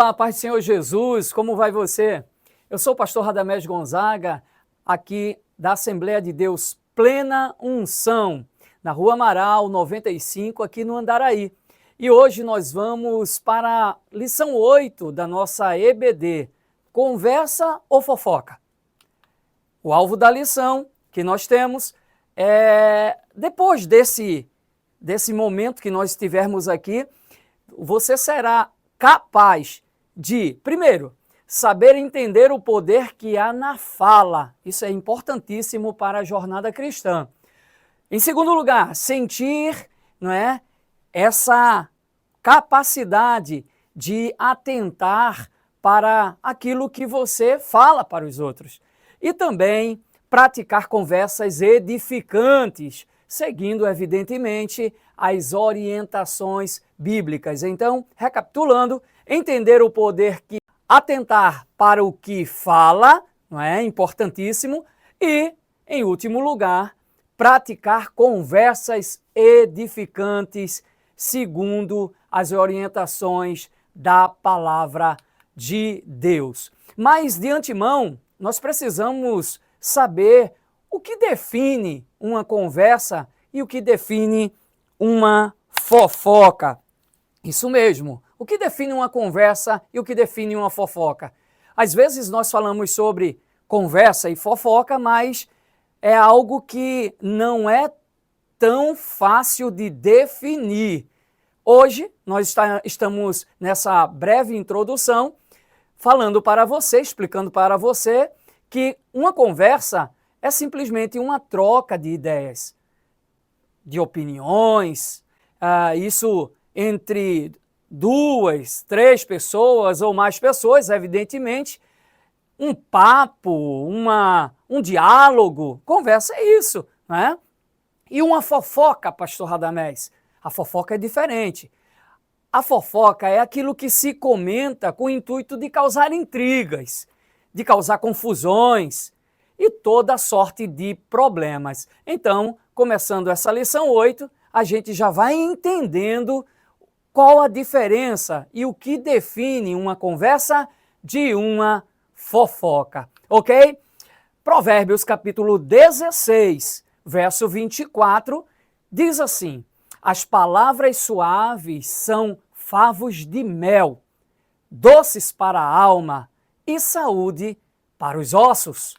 Olá, paz do Senhor Jesus, como vai você? Eu sou o pastor Radamés Gonzaga, aqui da Assembleia de Deus Plena Unção, na Rua Amaral 95, aqui no Andaraí. E hoje nós vamos para a lição 8 da nossa EBD, Conversa ou Fofoca? O alvo da lição que nós temos é, depois desse momento que nós estivermos aqui, você será capaz de, primeiro, saber entender o poder que há na fala. Isso é importantíssimo para a jornada cristã. Em segundo lugar, sentir, não é, essa capacidade de atentar para aquilo que você fala para os outros. E também praticar conversas edificantes, seguindo, evidentemente, as orientações bíblicas. Então, recapitulando, entender o poder que atentar para o que fala, não é? Importantíssimo. E, em último lugar, praticar conversas edificantes, segundo as orientações da palavra de Deus. Mas, de antemão, nós precisamos saber o que define uma conversa e o que define uma fofoca. Isso mesmo. O que define uma conversa e o que define uma fofoca? Às vezes nós falamos sobre conversa e fofoca, mas é algo que não é tão fácil de definir. Hoje nós estamos nessa breve introdução falando para você, explicando para você que uma conversa é simplesmente uma troca de ideias, de opiniões, isso entre 2, 3 pessoas ou mais pessoas, evidentemente, um papo, um diálogo, conversa é isso, né? E uma fofoca, pastor Radamés, a fofoca é diferente. A fofoca é aquilo que se comenta com o intuito de causar intrigas, de causar confusões e toda sorte de problemas. Então, começando essa lição 8, a gente já vai entendendo qual a diferença e o que define uma conversa de uma fofoca, ok? Provérbios capítulo 16, verso 24, diz assim: as palavras suaves são favos de mel, doces para a alma e saúde para os ossos.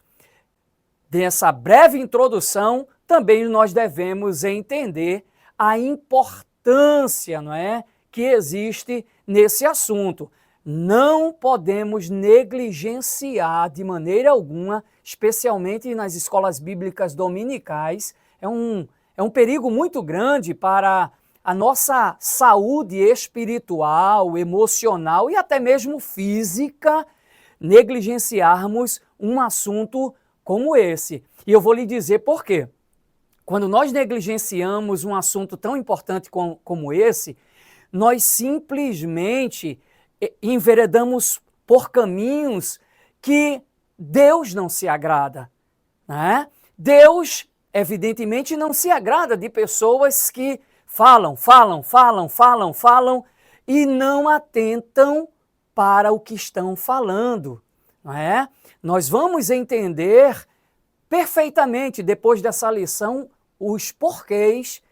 Dessa breve introdução, também nós devemos entender a importância, não é, que existe nesse assunto. Não podemos negligenciar de maneira alguma, especialmente nas escolas bíblicas dominicais. É um perigo muito grande para a nossa saúde espiritual, emocional e até mesmo física, negligenciarmos um assunto como esse. E eu vou lhe dizer por quê. Quando nós negligenciamos um assunto tão importante como esse, nós simplesmente enveredamos por caminhos que Deus não se agrada, né? Deus, evidentemente, não se agrada de pessoas que falam e não atentam para o que estão falando, não é? Nós vamos entender perfeitamente, depois dessa lição, os porquês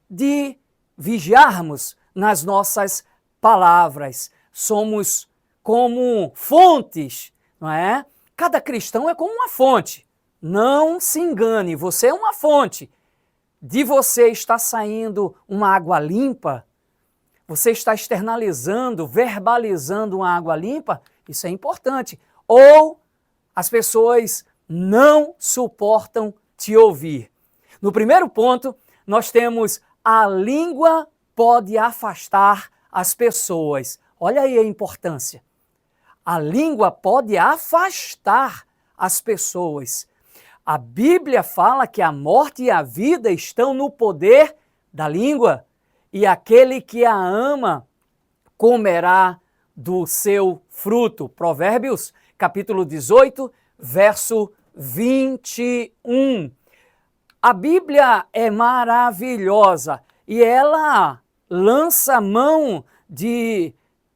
de vigiarmos nas nossas palavras. Somos como fontes, não é? Cada cristão é como uma fonte. Não se engane, você é uma fonte. De você está saindo uma água limpa, você está externalizando, verbalizando uma água limpa, isso é importante. Ou as pessoas não suportam te ouvir. No primeiro ponto, nós temos a língua pode afastar as pessoas. Olha aí a importância. A língua pode afastar as pessoas. A Bíblia fala que a morte e a vida estão no poder da língua, e aquele que a ama comerá do seu fruto. Provérbios, capítulo 18, verso 21. A Bíblia é maravilhosa e ela lança mão de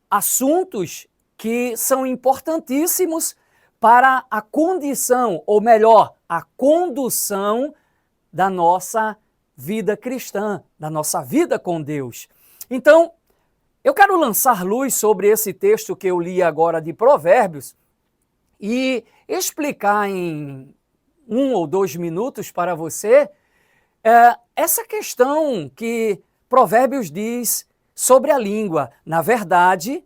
assuntos que são importantíssimos para a condição, ou melhor, a condução da nossa vida cristã, da nossa vida com Deus. Então, eu quero lançar luz sobre esse texto que eu li agora de Provérbios e explicar em 1 ou 2 minutos para você essa questão que Provérbios diz sobre a língua. Na verdade,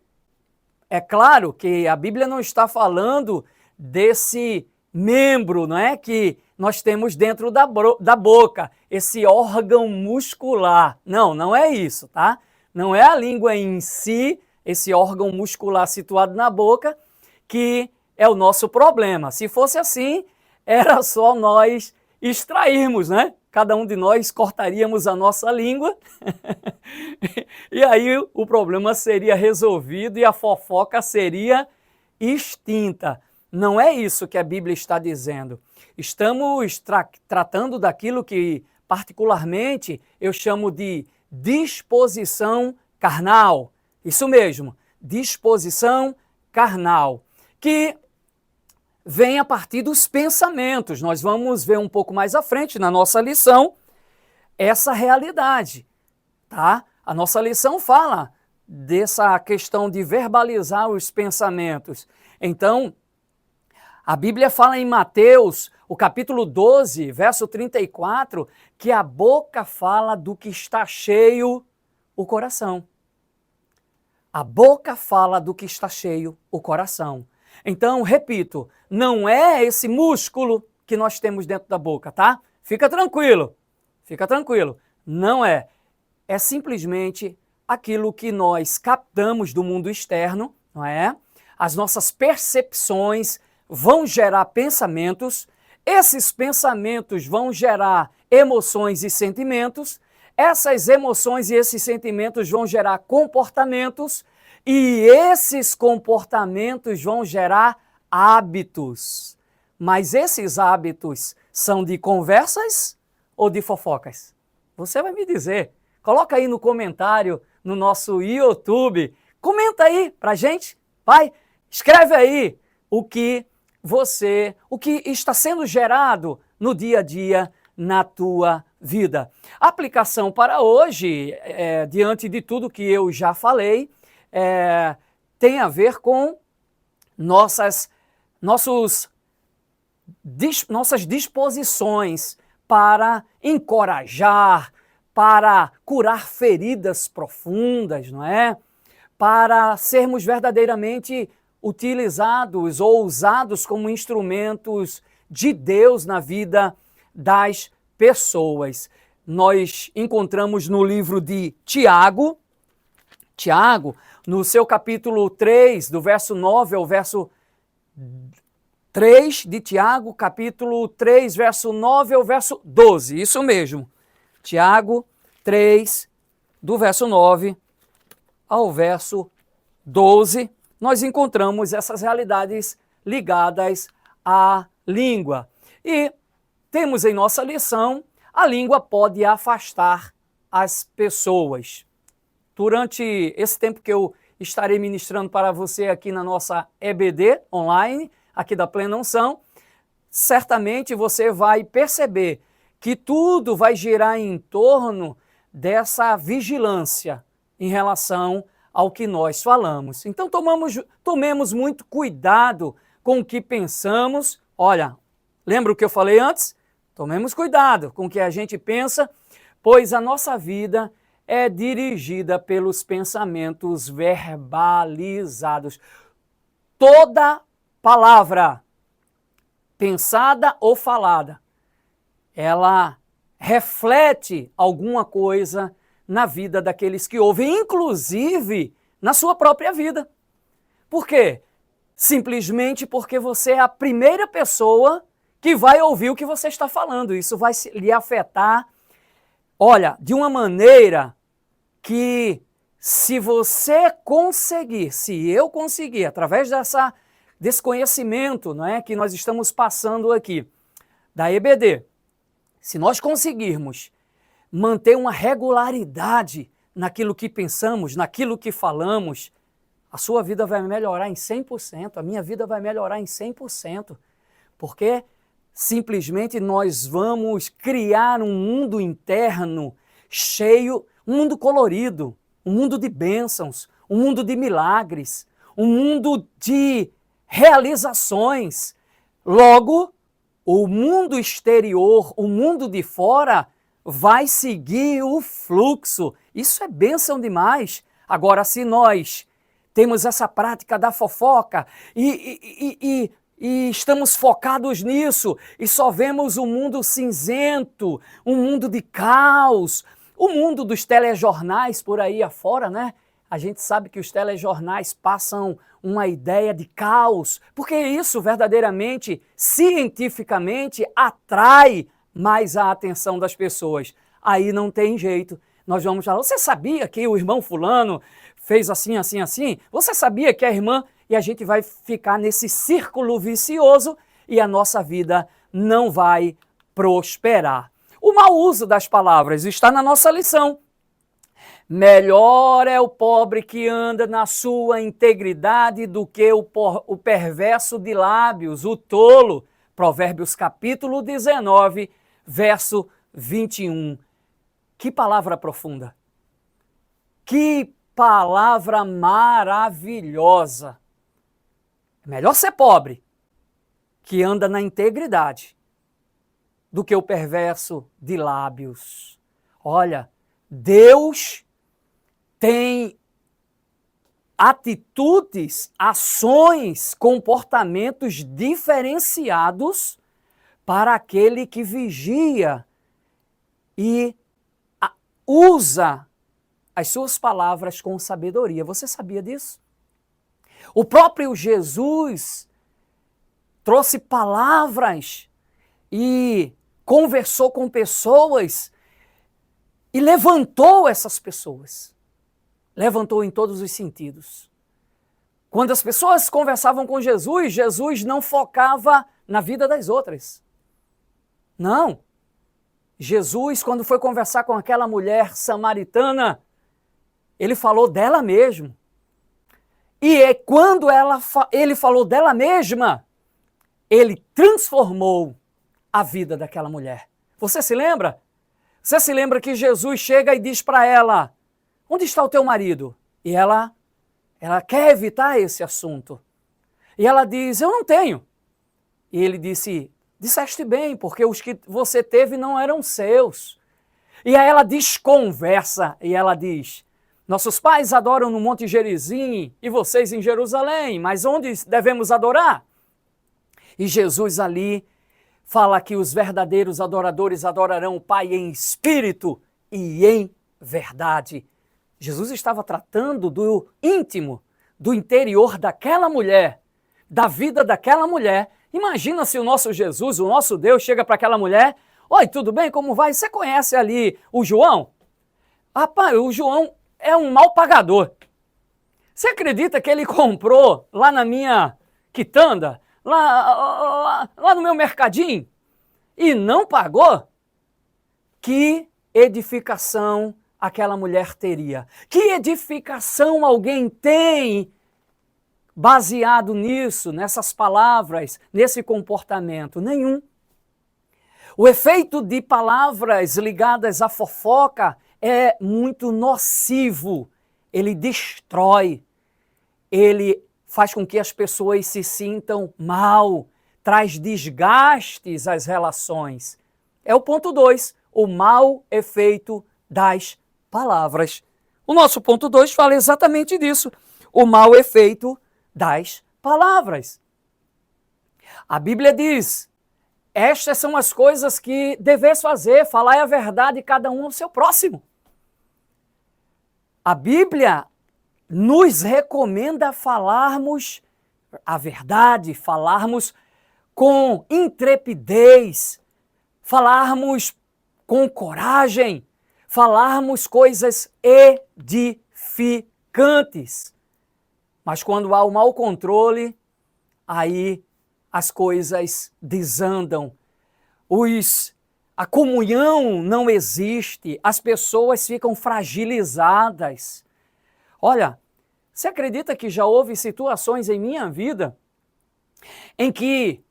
é claro que a Bíblia não está falando desse membro, não é, que nós temos dentro da boca, esse órgão muscular. Não é isso, tá? Não é a língua em si, esse órgão muscular situado na boca, que é o nosso problema. Se fosse assim, era só nós extrairmos, né? Cada um de nós cortaríamos a nossa língua e aí o problema seria resolvido e a fofoca seria extinta. Não é isso que a Bíblia está dizendo. Estamos tratando daquilo que, particularmente, eu chamo de disposição carnal. Isso mesmo, disposição carnal, que vem a partir dos pensamentos. Nós vamos ver um pouco mais à frente na nossa lição essa realidade, tá? A nossa lição fala dessa questão de verbalizar os pensamentos. Então, a Bíblia fala em Mateus, o capítulo 12, verso 34, que a boca fala do que está cheio o coração. A boca fala do que está cheio o coração. Então, repito, não é esse músculo que nós temos dentro da boca, tá? Fica tranquilo, não é. É simplesmente aquilo que nós captamos do mundo externo, não é? As nossas percepções vão gerar pensamentos, esses pensamentos vão gerar emoções e sentimentos, essas emoções e esses sentimentos vão gerar comportamentos, e esses comportamentos vão gerar hábitos. Mas esses hábitos são de conversas ou de fofocas? Você vai me dizer. Coloca aí no comentário, no nosso YouTube. Comenta aí pra gente. Vai, escreve aí o que está sendo gerado no dia a dia na tua vida. A aplicação para hoje, diante de tudo que eu já falei, tem a ver com nossas disposições para encorajar, para curar feridas profundas, não é? Para sermos verdadeiramente utilizados ou usados como instrumentos de Deus na vida das pessoas. Nós encontramos no livro de Tiago, no seu capítulo 3, do verso 9 ao verso 3 de Tiago, capítulo 3, verso 9 ao verso 12, isso mesmo. Tiago 3, do verso 9 ao verso 12, nós encontramos essas realidades ligadas à língua. E temos em nossa lição, a língua pode afastar as pessoas. Durante esse tempo que eu estarei ministrando para você aqui na nossa EBD online, aqui da Plena Unção, certamente você vai perceber que tudo vai girar em torno dessa vigilância em relação ao que nós falamos. Então tomemos muito cuidado com o que pensamos. Olha, lembra o que eu falei antes? Tomemos cuidado com o que a gente pensa, pois a nossa vida é dirigida pelos pensamentos verbalizados. Toda palavra, pensada ou falada, ela reflete alguma coisa na vida daqueles que ouvem, inclusive na sua própria vida. Por quê? Simplesmente porque você é a primeira pessoa que vai ouvir o que você está falando. Isso vai lhe afetar, olha, de uma maneira que se eu conseguir, através desse conhecimento, não é, que nós estamos passando aqui, da EBD, se nós conseguirmos manter uma regularidade naquilo que pensamos, naquilo que falamos, a sua vida vai melhorar em 100%, a minha vida vai melhorar em 100%, porque simplesmente nós vamos criar um mundo interno cheio, um mundo colorido, um mundo de bênçãos, um mundo de milagres, um mundo de realizações. Logo, o mundo exterior, o mundo de fora, vai seguir o fluxo. Isso é bênção demais. Agora, se nós temos essa prática da fofoca e estamos focados nisso e só vemos um mundo cinzento, um mundo de caos, o mundo dos telejornais por aí afora, né? A gente sabe que os telejornais passam uma ideia de caos, porque isso verdadeiramente, cientificamente, atrai mais a atenção das pessoas. Aí não tem jeito. Nós vamos falar, você sabia que o irmão fulano fez assim, assim, assim? Você sabia que a irmã... E a gente vai ficar nesse círculo vicioso e a nossa vida não vai prosperar. O mau uso das palavras está na nossa lição. Melhor é o pobre que anda na sua integridade do que o perverso de lábios, o tolo. Provérbios capítulo 19, verso 21. Que palavra profunda! Que palavra maravilhosa! É melhor ser pobre, que anda na integridade, do que o perverso de lábios. Olha, Deus tem atitudes, ações, comportamentos diferenciados para aquele que vigia e usa as suas palavras com sabedoria. Você sabia disso? O próprio Jesus trouxe palavras e conversou com pessoas e levantou essas pessoas. Levantou em todos os sentidos. Quando as pessoas conversavam com Jesus, Jesus não focava na vida das outras. Não. Jesus, quando foi conversar com aquela mulher samaritana, ele falou dela mesmo. E quando ele falou dela mesma, ele transformou a vida daquela mulher. Você se lembra? Você se lembra que Jesus chega e diz para ela, onde está o teu marido? E ela quer evitar esse assunto. E ela diz, eu não tenho. E ele disse, disseste bem, porque os que você teve não eram seus. E aí ela desconversa e ela diz, nossos pais adoram no Monte Gerizim e vocês em Jerusalém, mas onde devemos adorar? E Jesus ali fala que os verdadeiros adoradores adorarão o Pai em espírito e em verdade. Jesus estava tratando do íntimo, do interior daquela mulher, da vida daquela mulher. Imagina se o nosso Jesus, o nosso Deus, chega para aquela mulher, oi, tudo bem, como vai? Você conhece ali o João? Rapaz, o João é um mal pagador. Você acredita que ele comprou lá na minha quitanda, lá no meu mercadinho, e não pagou? Que edificação aquela mulher teria? Que edificação alguém tem baseado nisso, nessas palavras, nesse comportamento? Nenhum. O efeito de palavras ligadas à fofoca é muito nocivo. Ele destrói, ele faz com que as pessoas se sintam mal, traz desgastes às relações. É o ponto 2, o mau efeito das palavras. O nosso ponto 2 fala exatamente disso, o mau efeito das palavras. A Bíblia diz, estas são as coisas que deveis fazer, falar a verdade cada um ao seu próximo. A Bíblia nos recomenda falarmos a verdade, falarmos com intrepidez, falarmos com coragem, falarmos coisas edificantes. Mas quando há o mau controle, aí as coisas desandam. A comunhão não existe, as pessoas ficam fragilizadas. Olha, Você acredita que já houve situações em minha vida em que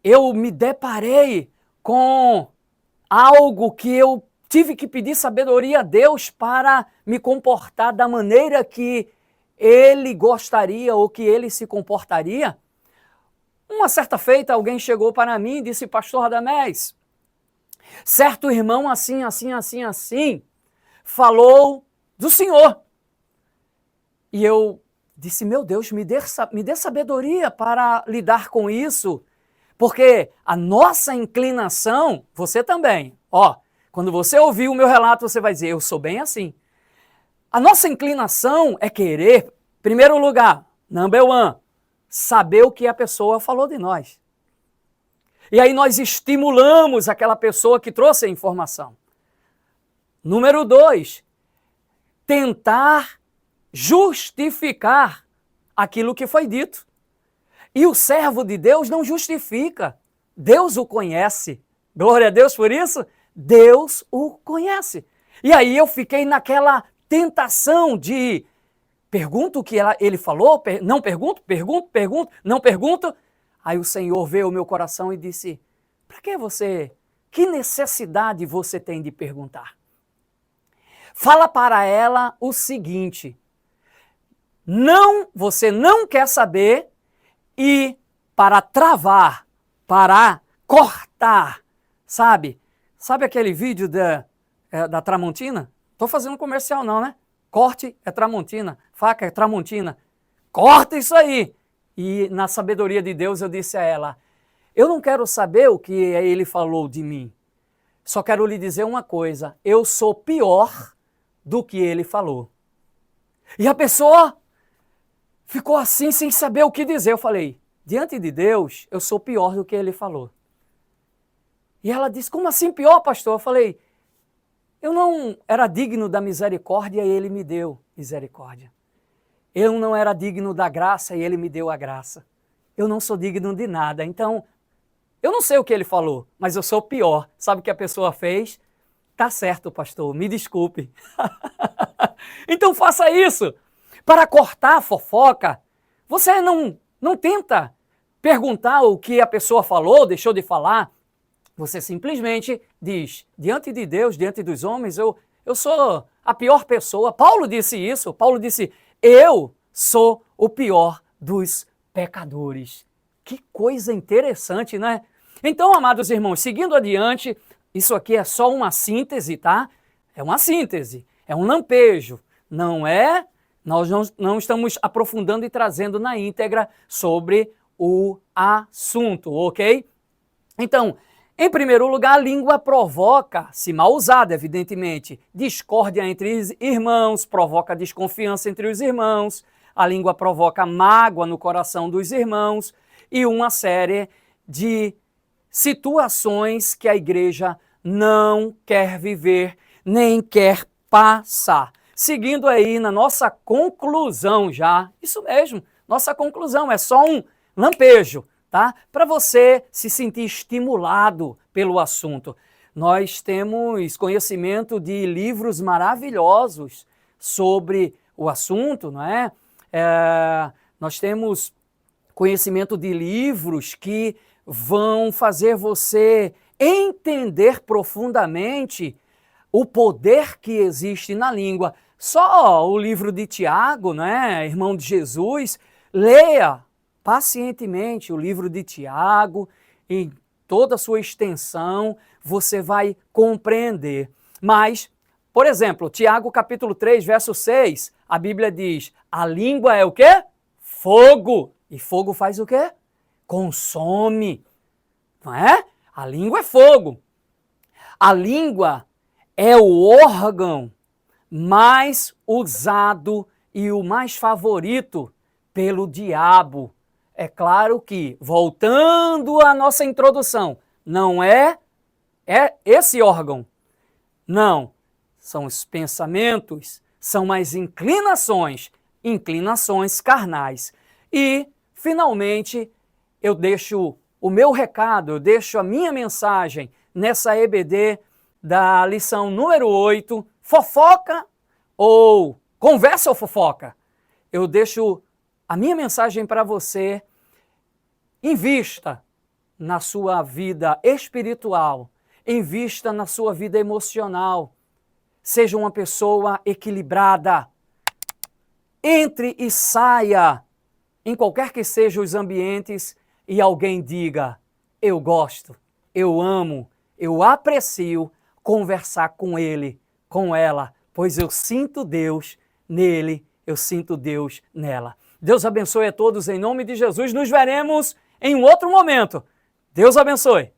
eu me deparei com algo que eu tive que pedir sabedoria a Deus para me comportar da maneira que Ele gostaria ou que Ele se comportaria? Uma certa feita, alguém chegou para mim e disse: Pastor Radamés, certo irmão assim, falou do Senhor. E eu disse: meu Deus, me dê sabedoria para lidar com isso, porque a nossa inclinação, você também, quando você ouvir o meu relato, você vai dizer: eu sou bem assim. A nossa inclinação é querer, em primeiro lugar, number one, saber o que a pessoa falou de nós. E aí nós estimulamos aquela pessoa que trouxe a informação. Número 2, tentar justificar aquilo que foi dito. E o servo de Deus não justifica. Deus o conhece. Glória a Deus por isso. Deus o conhece. E aí eu fiquei naquela tentação de pergunto o que ele falou, não pergunto, não pergunto. Aí o Senhor veio ao meu coração e disse: para que necessidade você tem de perguntar? Fala para ela o seguinte: você não quer saber, e para travar, para cortar, sabe aquele vídeo da Tramontina? Estou fazendo comercial não, né? Corte é Tramontina, faca é Tramontina. Corta isso aí! E na sabedoria de Deus eu disse a ela: eu não quero saber o que ele falou de mim. Só quero lhe dizer uma coisa: eu sou pior do que ele falou. E a pessoa ficou assim, sem saber o que dizer. Eu falei: diante de Deus, eu sou pior do que ele falou. E ela disse: como assim pior, pastor? Eu falei: eu não era digno da misericórdia e ele me deu misericórdia. Eu não era digno da graça e ele me deu a graça. Eu não sou digno de nada. Então, eu não sei o que ele falou, mas eu sou pior. Sabe o que a pessoa fez? Tá certo, pastor, me desculpe. Então faça isso. Para cortar a fofoca, você não tenta perguntar o que a pessoa falou, deixou de falar. Você simplesmente diz: diante de Deus, diante dos homens, eu sou a pior pessoa. Paulo disse isso. Paulo disse: eu sou o pior dos pecadores. Que coisa interessante, né? Então, amados irmãos, seguindo adiante, isso aqui é só uma síntese, tá? É uma síntese, é um lampejo. Nós não estamos aprofundando e trazendo na íntegra sobre o assunto, ok? Então, em primeiro lugar, a língua provoca, se mal usada, evidentemente, discórdia entre irmãos, provoca desconfiança entre os irmãos, a língua provoca mágoa no coração dos irmãos e uma série de situações que a igreja não quer viver, nem quer passar. Seguindo aí na nossa conclusão já, isso mesmo, nossa conclusão é só um lampejo, tá? Para você se sentir estimulado pelo assunto. Nós temos conhecimento de livros maravilhosos sobre o assunto, não é? Nós temos conhecimento de livros que vão fazer você entender profundamente o poder que existe na língua. Só o livro de Tiago, né, irmão de Jesus, leia pacientemente o livro de Tiago, em toda a sua extensão, você vai compreender. Mas, por exemplo, Tiago capítulo 3, verso 6, a Bíblia diz: a língua é o quê? Fogo. E fogo faz o quê? Consome. Não é? A língua é fogo. A língua é o órgão mais usado e o mais favorito pelo diabo. É claro que, voltando à nossa introdução, não é esse órgão. Não, são os pensamentos, são as inclinações carnais. E, finalmente, eu deixo o meu recado, eu deixo a minha mensagem nessa EBD da lição número 8, fofoca ou conversa ou fofoca? eu deixo a minha mensagem para você. Invista na sua vida espiritual, invista na sua vida emocional. Seja uma pessoa equilibrada. Entre e saia em qualquer que sejam os ambientes e alguém diga: eu gosto, eu amo, eu aprecio conversar com ele, com ela, pois eu sinto Deus nele, eu sinto Deus nela. Deus abençoe a todos em nome de Jesus. Nos veremos em um outro momento. Deus abençoe.